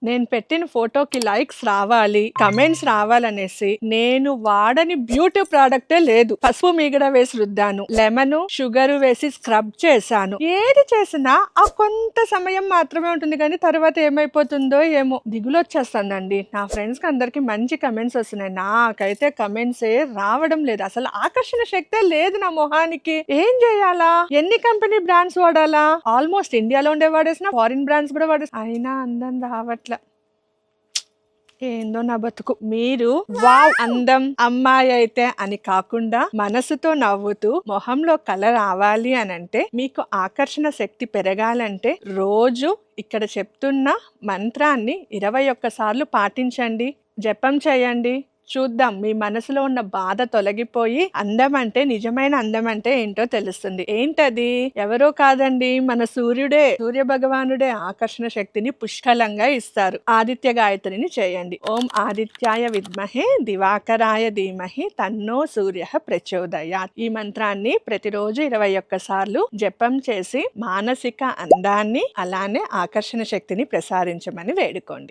నేను పెట్టిన ఫోటోకి లైక్స్ రావాలి, కమెంట్స్ రావాలనేసి నేను వాడని బ్యూటీ ప్రోడక్టే లేదు. పసుపు మీగడ వేసి రుద్దాను, లెమన్ షుగర్ వేసి స్క్రబ్ చేశాను. ఏది చేసినా ఆ కొంత సమయం మాత్రమే ఉంటుంది, కానీ తర్వాత ఏమైపోతుందో ఏమో దిగులు వచ్చేస్తుందండి. నా ఫ్రెండ్స్ కి అందరికి మంచి కమెంట్స్ వస్తున్నాయి, నాకైతే కమెంట్స్ రావడం లేదు. అసలు ఆకర్షణ శక్తే లేదు నా మొహానికి. ఏం చేయాలా? ఎన్ని కంపెనీ బ్రాండ్స్ వాడాలా? ఆల్మోస్ట్ ఇండియాలో ఉండే వాడేసిన, ఫారిన్ బ్రాండ్స్ కూడా వాడేసిన, అయినా అందం రావట్ల. ఏందో నా బతుకు. మీరు వావ్ అందం అమ్మాయి అయితే అని కాకుండా మనసుతో నవ్వుతూ మొహంలో కళ రావాలి అని అంటే, మీకు ఆకర్షణ శక్తి పెరగాలంటే రోజు ఇక్కడ చెప్తున్న మంత్రాన్ని 21 సార్లు పాటించండి, జపం చేయండి. చూద్దాం, మీ మనసులో ఉన్న బాధ తొలగిపోయి అందం అంటే, నిజమైన అందం అంటే ఏంటో తెలుస్తుంది. ఏంటది? ఎవరో కాదండి, మన సూర్యుడే. సూర్య భగవానుడే ఆకర్షణ శక్తిని పుష్కలంగా ఇస్తారు. ఆదిత్య గాయత్రిని చేయండి. ఓం ఆదిత్యాయ విద్మహే దివాకరాయ ధీమహి తన్నో సూర్య ప్రచోదయాత్. ఈ మంత్రాన్ని ప్రతిరోజు 21 సార్లు జపం చేసి మానసిక అందాన్ని అలానే ఆకర్షణ శక్తిని ప్రసారించమని వేడుకోండి.